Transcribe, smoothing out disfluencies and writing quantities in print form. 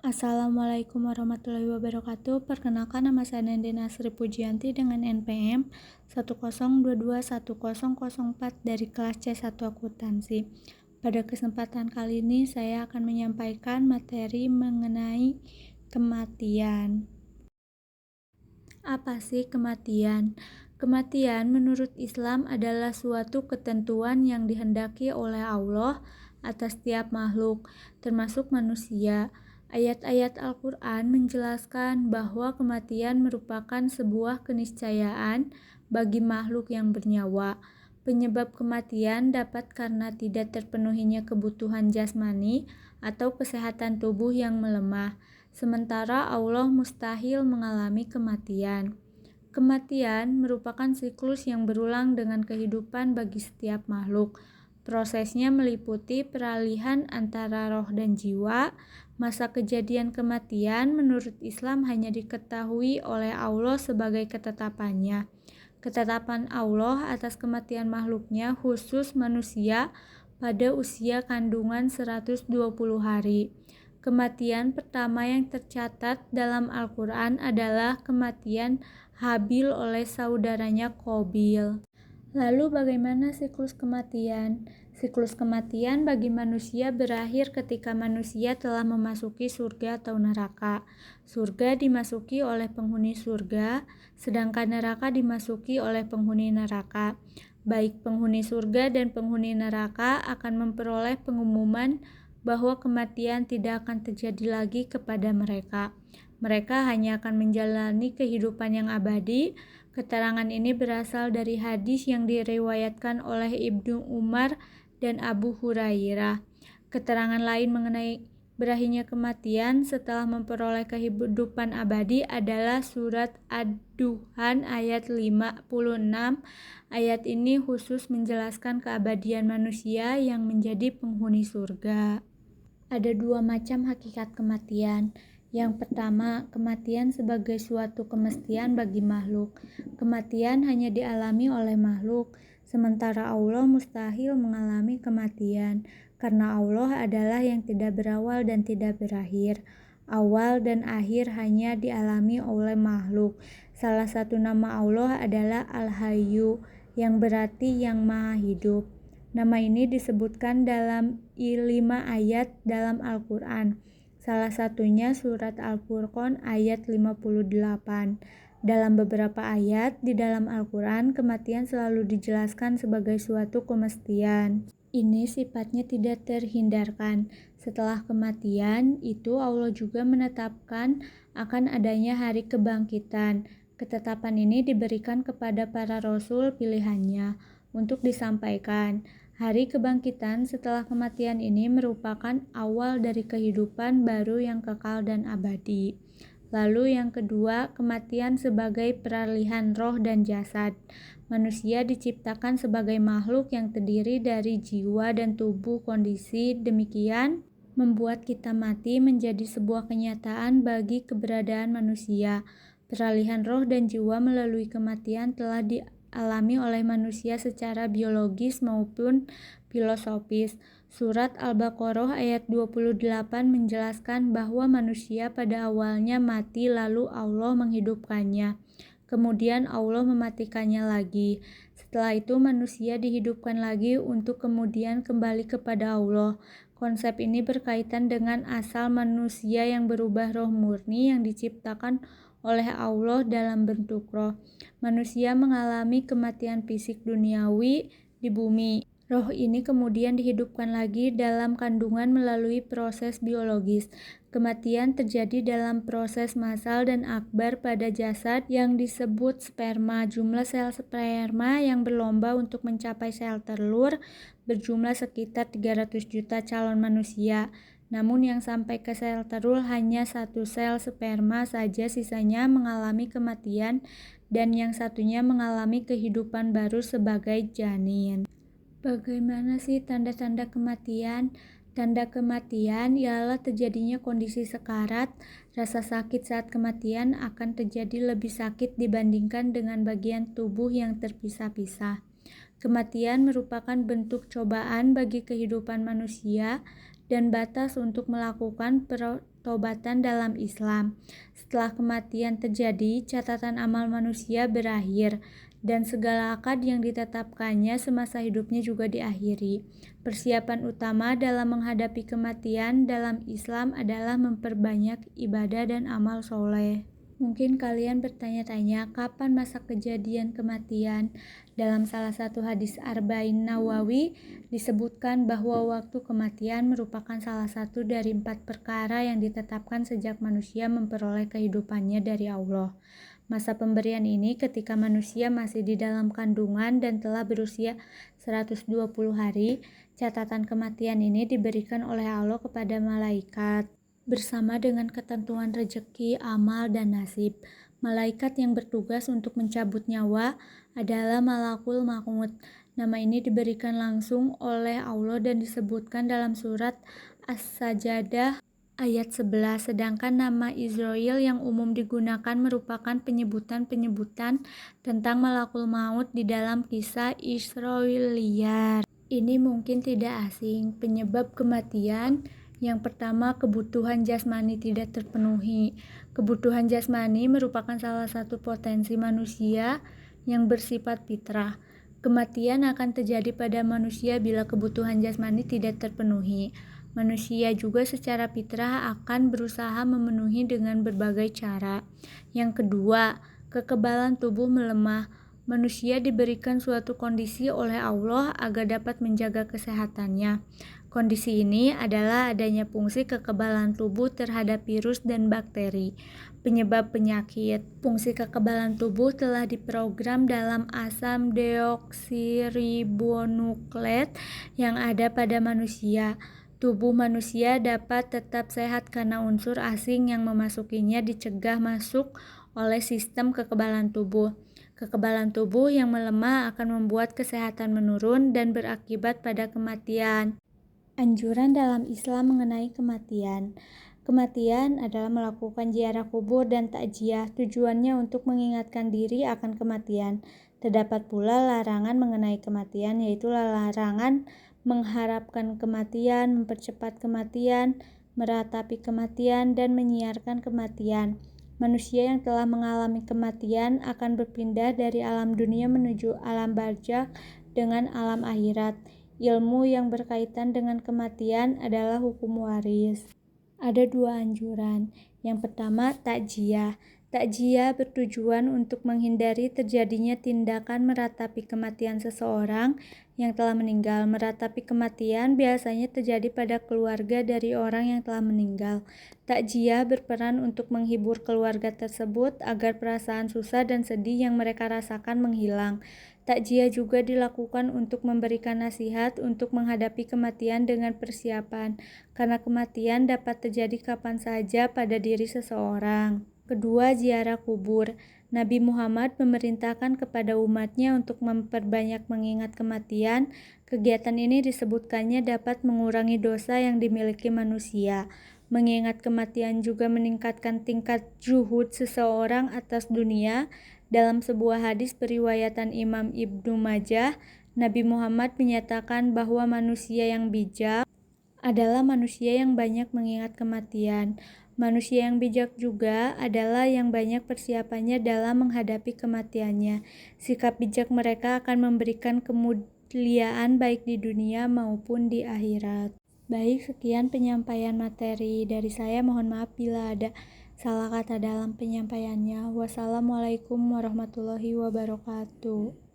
Assalamualaikum warahmatullahi wabarakatuh. Perkenalkan, nama saya Nandi Nasri Pujianti dengan NPM 102210004 dari kelas C1 Akuntansi. Pada kesempatan kali ini saya akan menyampaikan materi mengenai kematian. Apa sih kematian? Kematian menurut Islam adalah suatu ketentuan yang dihendaki oleh Allah atas setiap makhluk, termasuk manusia. Ayat-ayat Al-Quran menjelaskan bahwa kematian merupakan sebuah keniscayaan bagi makhluk yang bernyawa. Penyebab kematian dapat karena tidak terpenuhinya kebutuhan jasmani atau kesehatan tubuh yang melemah, sementara Allah mustahil mengalami kematian. Kematian merupakan siklus yang berulang dengan kehidupan bagi setiap makhluk. Prosesnya meliputi peralihan antara roh dan jiwa. Masa kejadian kematian menurut Islam hanya diketahui oleh Allah sebagai ketetapannya. Ketetapan Allah atas kematian makhluknya, khusus manusia, pada usia kandungan 120 hari. Kematian pertama yang tercatat dalam Al-Quran adalah kematian Habil oleh saudaranya Qabil. Lalu bagaimana siklus kematian? Siklus kematian bagi manusia berakhir ketika manusia telah memasuki surga atau neraka. Surga dimasuki oleh penghuni surga, sedangkan neraka dimasuki oleh penghuni neraka. Baik penghuni surga dan penghuni neraka akan memperoleh pengumuman bahwa kematian tidak akan terjadi lagi kepada mereka. Mereka hanya akan menjalani kehidupan yang abadi. Keterangan ini berasal dari hadis yang diriwayatkan oleh Ibnu Umar dan Abu Hurairah. Keterangan lain mengenai berakhirnya kematian setelah memperoleh kehidupan abadi adalah surat Ad-Duhan ayat 56. Ayat ini khusus menjelaskan keabadian manusia yang menjadi penghuni surga. Ada dua macam hakikat kematian. Yang pertama, kematian sebagai suatu kemestian bagi makhluk. Kematian hanya dialami oleh makhluk, sementara Allah mustahil mengalami kematian, karena Allah adalah yang tidak berawal dan tidak berakhir. Awal dan akhir hanya dialami oleh makhluk. Salah satu nama Allah adalah Al-Hayyu, yang berarti yang maha hidup. Nama ini disebutkan dalam 5 ayat dalam Al-Quran. Salah satunya surat Al-Furqan ayat 58. Dalam beberapa ayat di dalam Al-Quran, kematian selalu dijelaskan sebagai suatu kemestian. Ini sifatnya tidak terhindarkan. Setelah kematian itu, Allah juga menetapkan akan adanya hari kebangkitan. Ketetapan ini diberikan kepada para rasul pilihannya untuk disampaikan. Hari kebangkitan setelah kematian ini merupakan awal dari kehidupan baru yang kekal dan abadi. Lalu yang kedua, kematian sebagai peralihan roh dan jasad. Manusia diciptakan sebagai makhluk yang terdiri dari jiwa dan tubuh. Kondisi demikian membuat kita mati menjadi sebuah kenyataan bagi keberadaan manusia. Peralihan roh dan jiwa melalui kematian telah dialami oleh manusia secara biologis maupun filosofis. Surat Al-Baqarah ayat 28 menjelaskan bahwa manusia pada awalnya mati lalu Allah menghidupkannya. Kemudian Allah mematikannya lagi. Setelah itu manusia dihidupkan lagi untuk kemudian kembali kepada Allah. Konsep ini berkaitan dengan asal manusia yang berubah roh murni yang diciptakan oleh Allah dalam bentuk roh. Manusia mengalami kematian fisik duniawi di bumi. Roh ini kemudian dihidupkan lagi dalam kandungan melalui proses biologis. Kematian terjadi dalam proses massal dan akbar pada jasad yang disebut sperma. Jumlah sel sperma yang berlomba untuk mencapai sel telur berjumlah sekitar 300 juta calon manusia. Namun yang sampai ke sel telur hanya 1 sel sperma saja, sisanya mengalami kematian dan yang satunya mengalami kehidupan baru sebagai janin. Bagaimana sih tanda-tanda kematian? Tanda kematian ialah terjadinya kondisi sekarat. Rasa sakit saat kematian akan terjadi lebih sakit dibandingkan dengan bagian tubuh yang terpisah-pisah. Kematian merupakan bentuk cobaan bagi kehidupan manusia dan batas untuk melakukan pertobatan dalam Islam. Setelah kematian terjadi, catatan amal manusia berakhir, dan segala akad yang ditetapkannya semasa hidupnya juga diakhiri. Persiapan utama dalam menghadapi kematian dalam Islam adalah memperbanyak ibadah dan amal soleh. Mungkin kalian bertanya-tanya, kapan masa kejadian kematian? Dalam salah satu hadis Arba'in Nawawi disebutkan bahwa waktu kematian merupakan salah satu dari 4 perkara yang ditetapkan sejak manusia memperoleh kehidupannya dari Allah. Masa pemberian ini ketika manusia masih di dalam kandungan dan telah berusia 120 hari. Catatan kematian ini diberikan oleh Allah kepada malaikat bersama dengan ketentuan rezeki, amal, dan nasib. Malaikat yang bertugas untuk mencabut nyawa adalah Malakul Maut. Nama ini diberikan langsung oleh Allah dan disebutkan dalam surat As-Sajadah ayat 11, sedangkan nama Israel yang umum digunakan merupakan penyebutan-penyebutan tentang Malakul Maut di dalam kisah Israiliyat. Ini mungkin tidak asing. Penyebab kematian yang pertama, kebutuhan jasmani tidak terpenuhi. Kebutuhan jasmani merupakan salah satu potensi manusia yang bersifat fitrah. Kematian akan terjadi pada manusia bila kebutuhan jasmani tidak terpenuhi. Manusia juga secara fitrah akan berusaha memenuhi dengan berbagai cara. Yang kedua, kekebalan tubuh melemah. Manusia diberikan suatu kondisi oleh Allah agar dapat menjaga kesehatannya. Kondisi ini adalah adanya fungsi kekebalan tubuh terhadap virus dan bakteri, penyebab penyakit. Fungsi kekebalan tubuh telah diprogram dalam asam deoksiribonukleat yang ada pada manusia. Tubuh manusia dapat tetap sehat karena unsur asing yang memasukinya dicegah masuk oleh sistem kekebalan tubuh. Kekebalan tubuh yang melemah akan membuat kesehatan menurun dan berakibat pada kematian. Anjuran dalam Islam mengenai kematian. Kematian adalah melakukan ziarah kubur dan takziah. Tujuannya untuk mengingatkan diri akan kematian. Terdapat pula larangan mengenai kematian, yaitu larangan mengharapkan kematian, mempercepat kematian, meratapi kematian, dan menyiarkan kematian. Manusia yang telah mengalami kematian akan berpindah dari alam dunia menuju alam barzakh dengan alam akhirat. Ilmu yang berkaitan dengan kematian adalah hukum waris. Ada 2 anjuran. Yang pertama, takziah. Takziah bertujuan untuk menghindari terjadinya tindakan meratapi kematian seseorang yang telah meninggal. Meratapi kematian biasanya terjadi pada keluarga dari orang yang telah meninggal. Takziah berperan untuk menghibur keluarga tersebut agar perasaan susah dan sedih yang mereka rasakan menghilang. Takziah juga dilakukan untuk memberikan nasihat untuk menghadapi kematian dengan persiapan, karena kematian dapat terjadi kapan saja pada diri seseorang. Kedua, ziarah kubur. Nabi Muhammad memerintahkan kepada umatnya untuk memperbanyak mengingat kematian. Kegiatan ini disebutkannya dapat mengurangi dosa yang dimiliki manusia. Mengingat kematian juga meningkatkan tingkat zuhud seseorang atas dunia. Dalam sebuah hadis periwayatan Imam Ibnu Majah, Nabi Muhammad menyatakan bahwa manusia yang bijak adalah manusia yang banyak mengingat kematian. Manusia yang bijak juga adalah yang banyak persiapannya dalam menghadapi kematiannya. Sikap bijak mereka akan memberikan kemuliaan baik di dunia maupun di akhirat. Baik, sekian penyampaian materi dari saya. Mohon maaf bila ada salah kata dalam penyampaiannya. Wassalamualaikum warahmatullahi wabarakatuh.